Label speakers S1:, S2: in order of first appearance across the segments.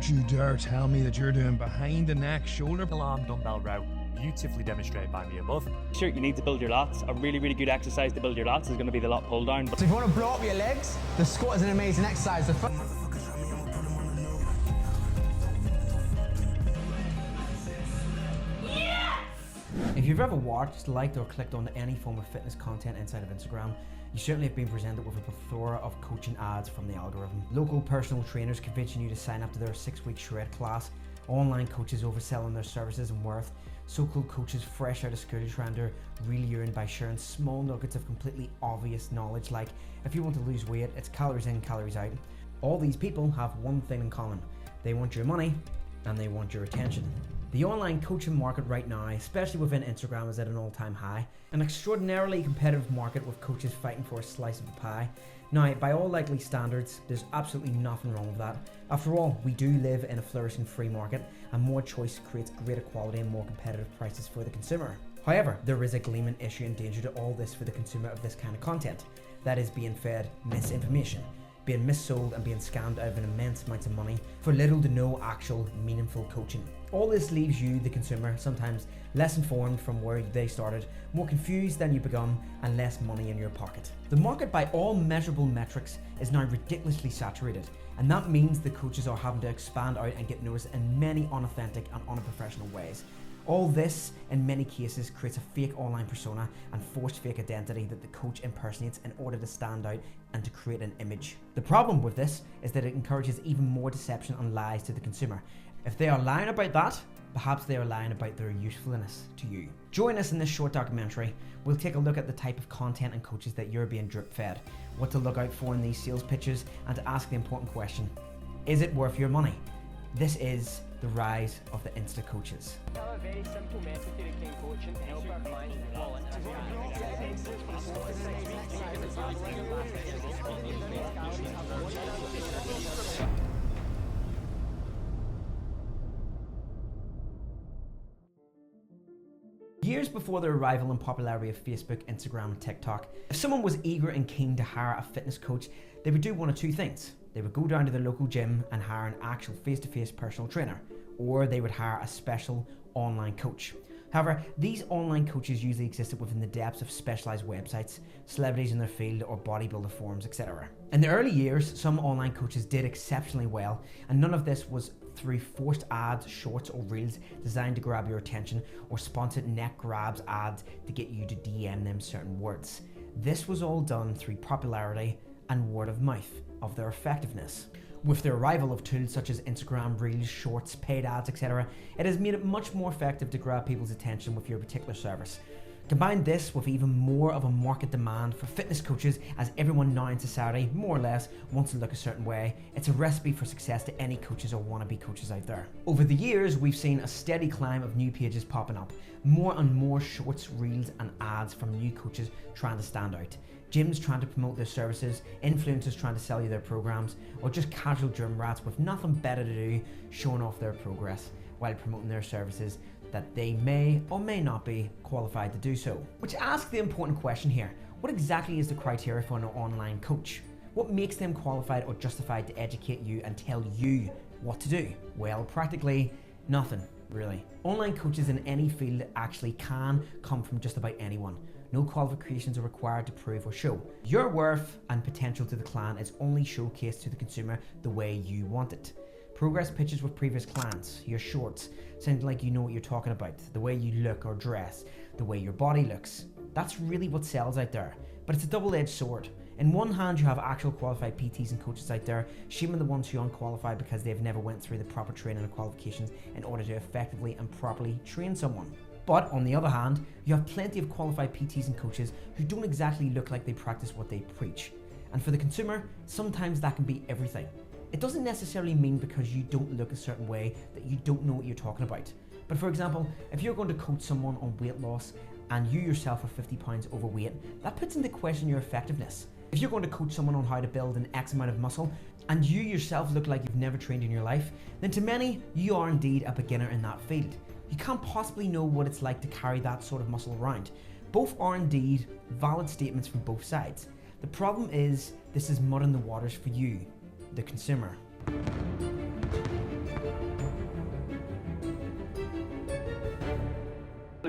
S1: Don't you dare tell me that you're doing behind the neck shoulder
S2: arm dumbbell route, beautifully demonstrated by me above.
S3: Sure, you need to build your lats. A really, really good exercise to build your lats is going to be the lat pull down.
S4: So if you want to blow up your legs, the squat is an amazing exercise.
S5: If you've ever watched, liked or clicked on any form of fitness content inside of Instagram, you certainly have been presented with a plethora of coaching ads from the algorithm. Local personal trainers convincing you to sign up to their 6-week shred class, online coaches overselling their services and worth, so-called coaches fresh out of school trying to reel you in by sharing small nuggets of completely obvious knowledge like, if you want to lose weight, it's calories in, calories out. All these people have one thing in common. They want your money and they want your attention. The online coaching market right now, especially within Instagram, is at an all-time high. An extraordinarily competitive market with coaches fighting for a slice of the pie. Now, by all likely standards, there's absolutely nothing wrong with that. After all, we do live in a flourishing free market, and more choice creates greater quality and more competitive prices for the consumer. However, there is a gleaming issue and danger to all this for the consumer of this kind of content. That is being fed misinformation, being missold and being scammed out of an immense amount of money for little to no actual meaningful coaching. All this leaves you, the consumer, sometimes less informed from where they started, more confused than you begun, and less money in your pocket. The market by all measurable metrics is now ridiculously saturated, and that means the coaches are having to expand out and get noticed in many unauthentic and unprofessional ways. All this, in many cases, creates a fake online persona and forced fake identity that the coach impersonates in order to stand out and to create an image. The problem with this is that it encourages even more deception and lies to the consumer. If they are lying about that, perhaps they are lying about their usefulness to you. Join us in this short documentary. We'll take a look at the type of content and coaches that you're being drip fed, what to look out for in these sales pitches, and to ask the important question, is it worth your money? This is the rise of the insta-coaches.
S6: We have a very simple method to retain coaching to help our clients fall into
S5: Years before the arrival and popularity of Facebook, Instagram, and TikTok, if someone was eager and keen to hire a fitness coach, they would do one of two things. They would go down to the local gym and hire an actual face-to-face personal trainer, or they would hire a special online coach. However, these online coaches usually existed within the depths of specialized websites, celebrities in their field, or bodybuilder forums, etc. In the early years, some online coaches did exceptionally well, and none of this was through forced ads, shorts, or reels designed to grab your attention, or sponsored neck grabs ads to get you to DM them certain words. This was all done through popularity and word of mouth of their effectiveness. With the arrival of tools such as Instagram, Reels, Shorts, paid ads, etc., it has made it much more effective to grab people's attention with your particular service. Combine this with even more of a market demand for fitness coaches, as everyone now in society, more or less, wants to look a certain way. It's a recipe for success to any coaches or wannabe coaches out there. Over the years, we've seen a steady climb of new pages popping up. More and more shorts, reels and ads from new coaches trying to stand out. Gyms trying to promote their services, influencers trying to sell you their programs, or just casual gym rats with nothing better to do showing off their progress while promoting their services that they may or may not be qualified to do so. Which asks the important question here, what exactly is the criteria for an online coach? What makes them qualified or justified to educate you and tell you what to do? Well, practically nothing, really. Online coaches in any field actually can come from just about anyone. No qualifications are required to prove or show. Your worth and potential to the client is only showcased to the consumer the way you want it. Progress pitches with previous clients, your shorts, sounding like you know what you're talking about, the way you look or dress, the way your body looks. That's really what sells out there, but it's a double-edged sword. In one hand, you have actual qualified PTs and coaches out there shaming the ones who are unqualified because they've never went through the proper training and qualifications in order to effectively and properly train someone. But on the other hand, you have plenty of qualified PTs and coaches who don't exactly look like they practice what they preach. And for the consumer, sometimes that can be everything. It doesn't necessarily mean because you don't look a certain way that you don't know what you're talking about. But for example, if you're going to coach someone on weight loss and you yourself are 50 pounds overweight, that puts into question your effectiveness. If you're going to coach someone on how to build an X amount of muscle and you yourself look like you've never trained in your life, then to many, you are indeed a beginner in that field. You can't possibly know what it's like to carry that sort of muscle around. Both are indeed valid statements from both sides. The problem is, this is mud in the waters for you, the consumer.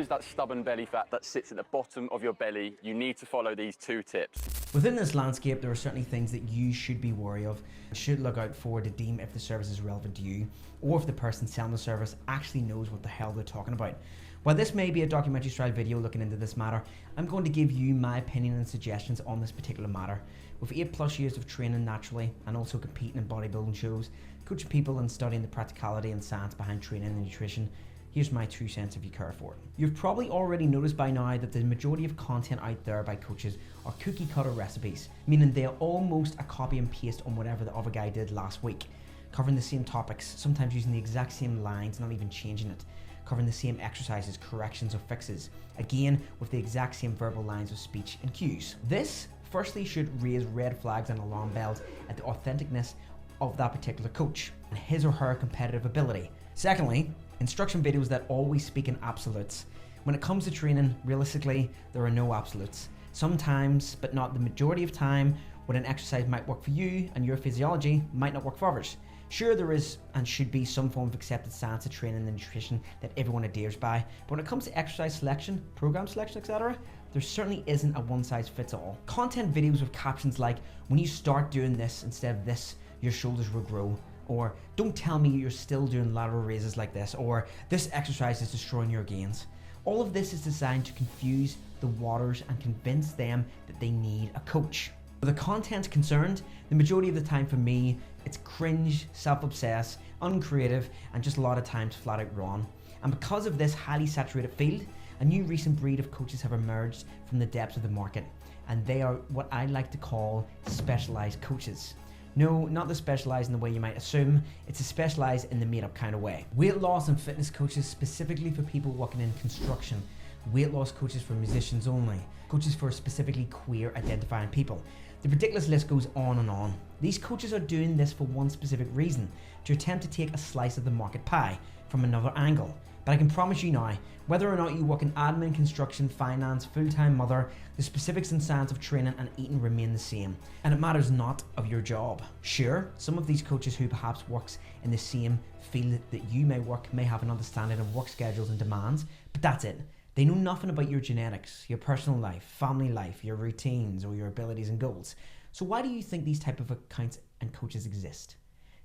S7: lose that stubborn belly fat that sits at the bottom of your belly, you need to follow these 2 tips.
S5: Within this landscape, there are certainly things that you should be wary of, should look out for to deem if the service is relevant to you, or if the person selling the service actually knows what the hell they're talking about. While this may be a documentary style video looking into this matter, I'm going to give you my opinion and suggestions on this particular matter. With 8+ years of training naturally, and also competing in bodybuilding shows, coaching people and studying the practicality and science behind training and nutrition, here's my 2 cents if you care for it. You've probably already noticed by now that the majority of content out there by coaches are cookie cutter recipes, meaning they're almost a copy and paste on whatever the other guy did last week, covering the same topics, sometimes using the exact same lines, not even changing it, covering the same exercises, corrections or fixes, again with the exact same verbal lines of speech and cues. This firstly should raise red flags and alarm bells at the authenticness of that particular coach and his or her competitive ability. Secondly, instruction videos that always speak in absolutes. When it comes to training, realistically, there are no absolutes. Sometimes, but not the majority of time, what an exercise might work for you and your physiology might not work for others. Sure, there is and should be some form of accepted science of training and nutrition that everyone adheres by, but when it comes to exercise selection, program selection, etc., there certainly isn't a one-size-fits-all. Content videos with captions like, when you start doing this instead of this, your shoulders will grow, or don't tell me you're still doing lateral raises like this, or this exercise is destroying your gains. All of this is designed to confuse the waters and convince them that they need a coach. Where the content's concerned, the majority of the time for me, it's cringe, self-obsessed, uncreative, and just a lot of times flat out wrong. And because of this highly saturated field, a new recent breed of coaches have emerged from the depths of the market, and they are what I like to call specialized coaches. No, not the specialized in the way you might assume, it's a specialized in the made-up kind of way. Weight loss and fitness coaches specifically for people working in construction, weight loss coaches for musicians only, coaches for specifically queer identifying people. The ridiculous list goes on and on. These coaches are doing this for one specific reason, to attempt to take a slice of the market pie from another angle. But I can promise you now, whether or not you work in admin, construction, finance, full-time mother, the specifics and science of training and eating remain the same. And it matters not of your job. Sure, some of these coaches who perhaps works in the same field that you may work may have an understanding of work schedules and demands, but that's it. They know nothing about your genetics, your personal life, family life, your routines, or your abilities and goals. So why do you think these type of accounts and coaches exist?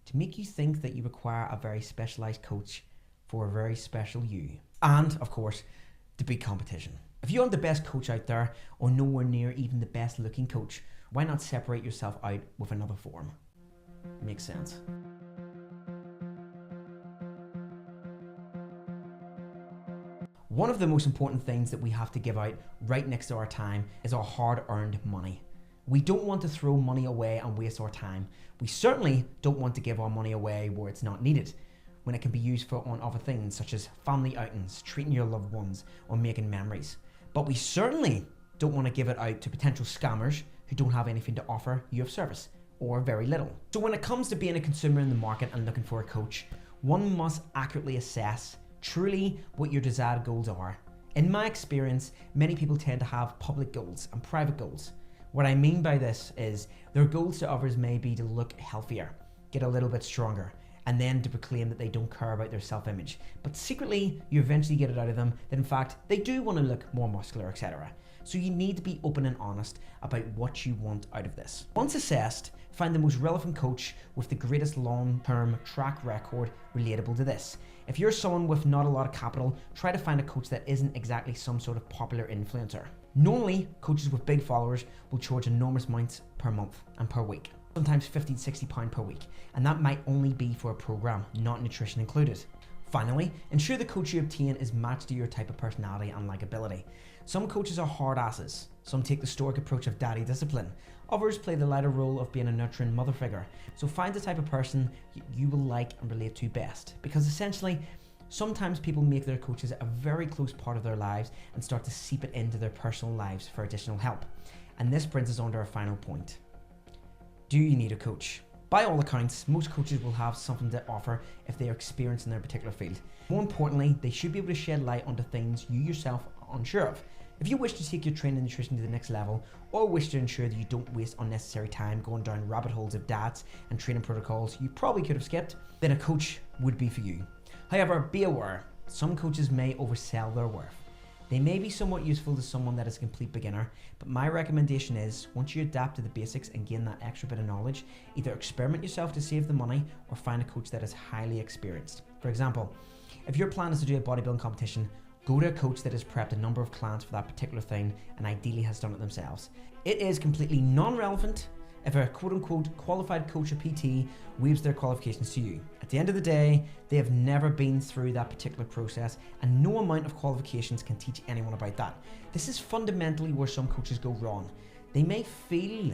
S5: To make you think that you require a very specialized coach for a very special you. And, of course, to beat competition. If you aren't the best coach out there, or nowhere near even the best looking coach, why not separate yourself out with another form? Makes sense. One of the most important things that we have to give out right next to our time is our hard-earned money. We don't want to throw money away and waste our time. We certainly don't want to give our money away where it's not needed, when it can be used for on other things such as family outings, treating your loved ones, or making memories. But we certainly don't want to give it out to potential scammers who don't have anything to offer you of service, or very little. So when it comes to being a consumer in the market and looking for a coach, one must accurately assess truly what your desired goals are. In my experience, many people tend to have public goals and private goals. What I mean by this is their goals to others may be to look healthier, get a little bit stronger, and then to proclaim that they don't care about their self-image. But secretly, you eventually get it out of them that in fact, they do want to look more muscular, etc. So you need to be open and honest about what you want out of this. Once assessed, find the most relevant coach with the greatest long-term track record relatable to this. If you're someone with not a lot of capital, try to find a coach that isn't exactly some sort of popular influencer. Normally, coaches with big followers will charge enormous amounts per month and per week. Sometimes £50–60 per week, and that might only be for a program, not nutrition included. Finally, ensure the coach you obtain is matched to your type of personality and likability. Some coaches are hard asses, some take the stoic approach of daddy discipline, others play the lighter role of being a nurturing mother figure. So find the type of person you will like and relate to best, because essentially, sometimes people make their coaches a very close part of their lives and start to seep it into their personal lives for additional help. And this brings us on to our final point. Do you need a coach? By all accounts, most coaches will have something to offer if they are experienced in their particular field. More importantly, they should be able to shed light onto things you yourself are unsure of. If you wish to take your training and nutrition to the next level, or wish to ensure that you don't waste unnecessary time going down rabbit holes of diets and training protocols you probably could have skipped, then a coach would be for you. However, be aware, some coaches may oversell their worth. They may be somewhat useful to someone that is a complete beginner, but my recommendation is, once you adapt to the basics and gain that extra bit of knowledge, either experiment yourself to save the money or find a coach that is highly experienced. For example, if your plan is to do a bodybuilding competition, go to a coach that has prepped a number of clients for that particular thing and ideally has done it themselves. It is completely non-relevant if a quote-unquote qualified coach or PT weaves their qualifications to you. At the end of the day, they have never been through that particular process, and no amount of qualifications can teach anyone about that. This is fundamentally where some coaches go wrong. They may feel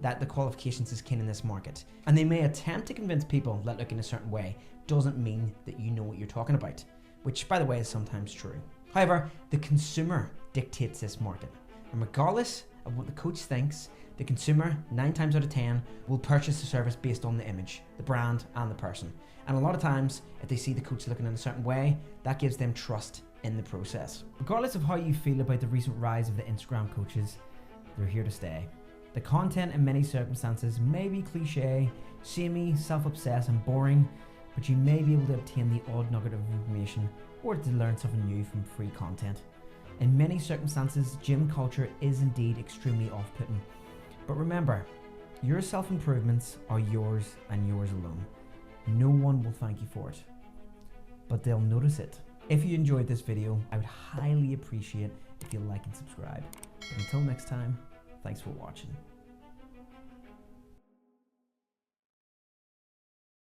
S5: that the qualifications is king in this market, and they may attempt to convince people that looking a certain way doesn't mean that you know what you're talking about, which, by the way, is sometimes true. However, the consumer dictates this market, and regardless of what the coach thinks, the consumer, 9 times out of 10, will purchase the service based on the image, the brand, and the person. And a lot of times, if they see the coach looking in a certain way, that gives them trust in the process. Regardless of how you feel about the recent rise of the Instagram coaches, they're here to stay. The content in many circumstances may be cliche, samey, self-obsessed, and boring, but you may be able to obtain the odd nugget of information or to learn something new from free content. In many circumstances, gym culture is indeed extremely off-putting. But remember, your self-improvements are yours and yours alone. No one will thank you for it, but they'll notice it. If you enjoyed this video, I would highly appreciate if you like and subscribe. But until next time, thanks for watching.